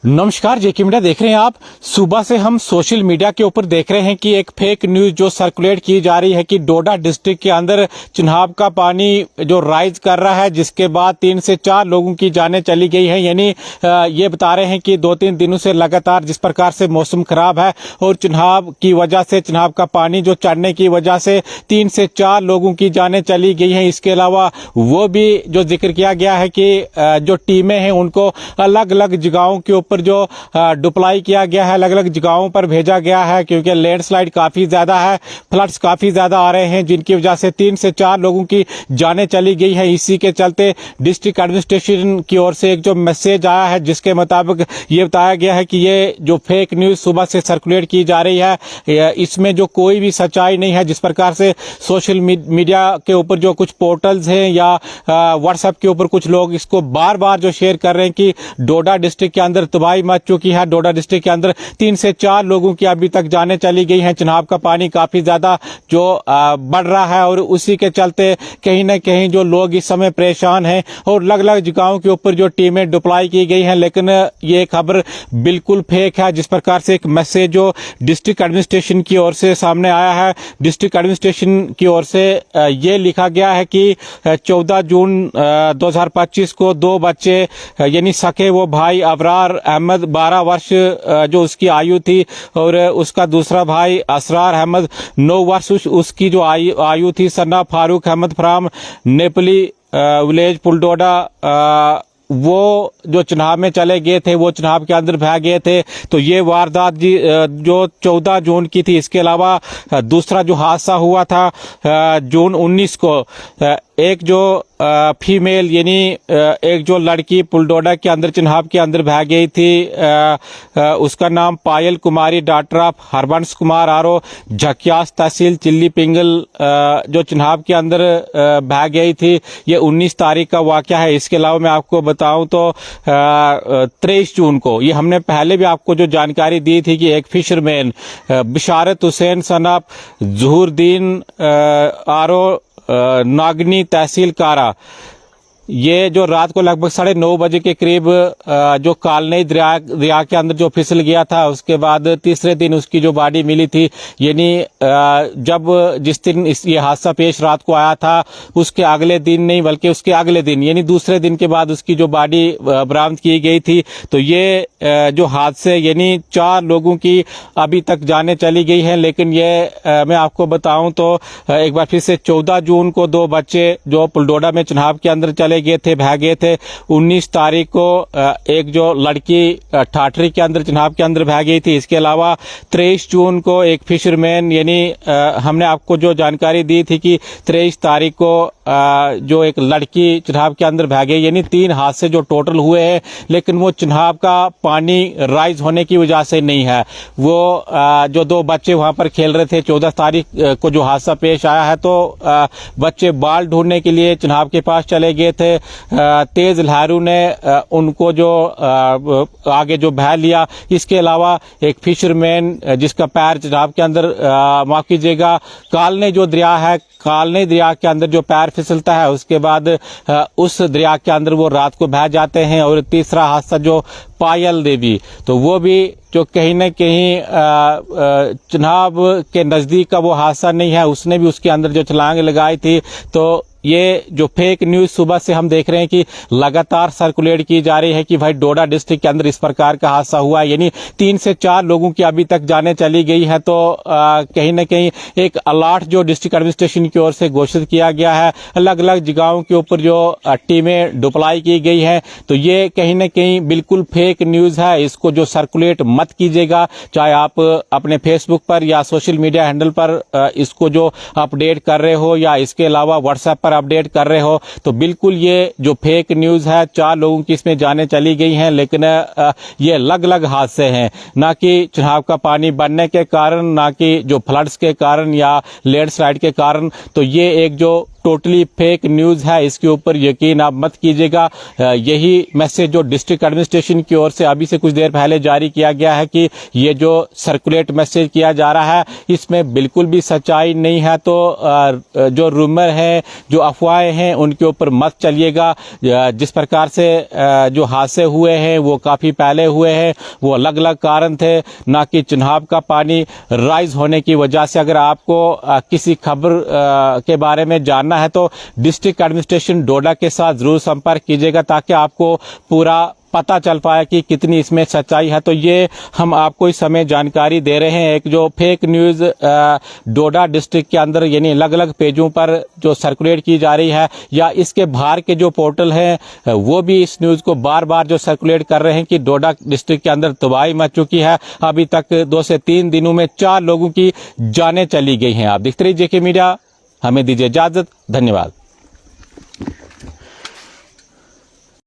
नमस्कार, जेके मीडिया देख रहे हैं आप। सुबह से हम सोशल मीडिया के ऊपर देख रहे हैं कि एक फेक न्यूज जो सर्कुलेट की जा रही है कि डोडा डिस्ट्रिक्ट के अंदर चिनाब का पानी जो राइज कर रहा है, जिसके बाद 3 से 4 लोगों की जानें चली गई हैं। यानी ये बता रहे हैं कि 2-3 दिनों से लगातार जिस प्रकार से मौसम खराब है और चिनाब की वजह से, चिनाब का पानी जो चढ़ने की वजह से 3 से 4 लोगों की जानें चली गई हैं। इसके अलावा वो भी जो जिक्र किया गया है कि जो टीमें हैं उनको अलग अलग जगहों के ऊपर जो डिप्लॉय किया गया है, अलग अलग जगहों पर भेजा गया है, क्योंकि लैंडस्लाइड काफी ज्यादा है, फ्लड्स काफी ज्यादा आ रहे हैं, जिनकी वजह से 3 से 4 लोगों की जानें चली गई है। इसी के चलते डिस्ट्रिक्ट एडमिनिस्ट्रेशन की ओर से एक जो मैसेज आया है, जिसके मुताबिक ये बताया गया है कि ये जो फेक न्यूज सुबह से सर्कुलेट की जा रही है, इसमें जो कोई भी सच्चाई नहीं है। जिस प्रकार से सोशल मीडिया के ऊपर जो कुछ पोर्टल्स हैं या व्हाट्सएप के ऊपर कुछ लोग इसको बार बार जो शेयर कर रहे हैं कि डोडा डिस्ट्रिक्ट के अंदर तबाही मच चुकी है, डोडा डिस्ट्रिक्ट के अंदर 3 से 4 लोगों की अभी तक जानें चली गई हैं, चिनाब का पानी काफी ज्यादा जो बढ़ रहा है और उसी के चलते कहीं ना कहीं जो लोग इस समय परेशान हैं और अलग अलग जगहों के ऊपर जो टीमें डिप्लॉय की गई हैं। लेकिन ये खबर बिल्कुल फेक है। जिस प्रकार से एक मैसेज जो डिस्ट्रिक्ट एडमिनिस्ट्रेशन की ओर से सामने आया है, डिस्ट्रिक्ट एडमिनिस्ट्रेशन की ओर से ये लिखा गया है कि 14 जून 2025 को 2 बच्चे यानी सके वो भाई अबरार अहमद 12 वर्ष जो उसकी आयु थी और उसका दूसरा भाई असरार अहमद 9 वर्ष उसकी जो आयु थी, सन्ना फारूक अहमद फ्राम नेपली विलेज पुलडोडा, वो जो चिनाब में चले गए थे, वो चिनाब के अंदर बह गए थे। तो ये वारदात जो 14 जून की थी। इसके अलावा दूसरा जो हादसा हुआ था जून 19 को, एक जो फीमेल यानी एक जो लड़की पुलडोडा के अंदर चिनाब के अंदर बह गई थी, उसका नाम पायल कुमारी, डॉक्टर ऑफ हरबंस कुमार आरो, झकियास तहसील चिल्ली पिंगल, जो चिनाब के अंदर बह गई थी। ये 19 तारीख का वाकया है। इसके अलावा मैं आपको बताऊं तो 23 जून को, ये हमने पहले भी आपको जो जानकारी दी थी कि एक fisherman Bisharat Hussain son of Zahuruddin R O, Nagni तहसील कारा, ये जो रात को लगभग 9:30 बजे के करीब जो कालनई दरिया के अंदर जो फिसल गया था, उसके बाद तीसरे दिन उसकी जो बॉडी मिली थी। यानी जब जिस दिन ये हादसा पेश रात को आया था, उसके अगले दिन नहीं बल्कि उसके अगले दिन यानी दूसरे दिन के बाद उसकी जो बॉडी बरामद की गई थी। तो ये जो हादसे यानी 4 लोगों की अभी तक जानें चली गई हैं। लेकिन ये मैं आपको बताऊं तो एक बार फिर से 14 जून को 2 बच्चे जो पुलडोडा में चिनाब के अंदर चले गए थे, बह गए थे। 19 तारीख को एक जो लड़की ठाठरी के अंदर चिनाब के अंदर बह गई थी। इसके अलावा 23 जून को एक फिशरमैन, यानी हमने आपको जो जानकारी दी थी कि 23 तारीख को जो एक लड़की चिनाब के अंदर बह गई। यानी 3 हादसे जो टोटल हुए हैं, लेकिन वो चिनाब का पानी राइज होने की वजह से नहीं है। वो जो 2 बच्चे वहां पर खेल रहे थे, 14 तारीख को जो हादसा पेश आया है, तो बच्चे बाल ढूंढने के लिए चिनाब के पास चले गए थे। तेज लहरों ने उनको जो आगे जो बहा लिया। इसके अलावा एक फिशरमैन जिसका पैर चिनाब के अंदर, माफ कीजिएगा, कालने जो दरिया है, कालने दरिया के अंदर जो पैर फिसलता है, उसके बाद उस दरिया के अंदर वो रात को बह जाते हैं। और तीसरा हादसा जो पायल देवी, तो वो भी जो कहीं न कहीं चिनाब के नजदीक का वो हादसा नहीं है, उसने भी उसके अंदर जो छलांग लगाई थी। तो ये जो फेक न्यूज सुबह से हम देख रहे हैं कि लगातार सर्कुलेट की जा रही है कि भाई डोडा डिस्ट्रिक्ट के अंदर इस प्रकार का हादसा हुआ है, यानी 3 से 4 लोगों की अभी तक जानें चली गई है। तो कहीं न कहीं एक अलर्ट जो डिस्ट्रिक्ट एडमिनिस्ट्रेशन की ओर से घोषित किया गया है, अलग अलग जगहों के ऊपर जो टीमें डिप्लॉय की गई हैं। तो ये कहीं न कहीं बिल्कुल फेक न्यूज है। इसको जो सर्कुलेट मत कीजिएगा, चाहे आप अपने फेसबुक पर या सोशल मीडिया हैंडल पर इसको जो अपडेट कर रहे हो या इसके अलावा व्हाट्सएप पर अपडेट कर रहे हो। तो बिल्कुल ये जो फेक न्यूज है, 4 लोगों की इसमें जानें चली गई हैं, लेकिन ये अलग अलग हादसे हैं, ना कि चिनाब का पानी बढ़ने के कारण, ना कि जो फ्लड्स के कारण या लैंडस्लाइड के कारण। तो ये एक जो टोटली फेक न्यूज़ है, इसके ऊपर यकीन आप मत कीजिएगा। यही मैसेज जो डिस्ट्रिक्ट एडमिनिस्ट्रेशन की ओर से अभी से कुछ देर पहले जारी किया गया है कि ये जो सर्कुलेट मैसेज किया जा रहा है इसमें बिल्कुल भी सच्चाई नहीं है। तो जो रूमर है, जो अफवाहें हैं, उनके ऊपर मत चलिएगा। जिस प्रकार से जो हादसे हुए हैं वो काफ़ी पहले हुए हैं, वो अलग अलग कारण थे, ना कि चिनाब का पानी राइज होने की वजह से। अगर आपको किसी खबर के बारे में जानना है तो डिस्ट्रिक्ट एडमिनिस्ट्रेशन डोडा के साथ जरूर संपर्क कीजिएगा ताकि आपको पूरा पता चल पाया कि कितनी इसमें सच्चाई है। तो ये हम आपको इस समय जानकारी दे रहे हैं। एक जो फेक न्यूज़ डोडा डिस्ट्रिक्ट के अंदर यानी अलग अलग पेजों पर जो सर्कुलेट की जा रही है, या इसके बाहर के जो पोर्टल हैं वो भी इस न्यूज़ को बार बार जो सर्कुलेट कर रहे हैं कि डोडा डिस्ट्रिक्ट के अंदर तबाही मच चुकी है। अभी तक 2 से 3 दिनों में 4 लोगों की जानें चली गई हैं। आप देखते रहिए जेके मीडिया, हमें दीजिए इजाजत। धन्यवाद।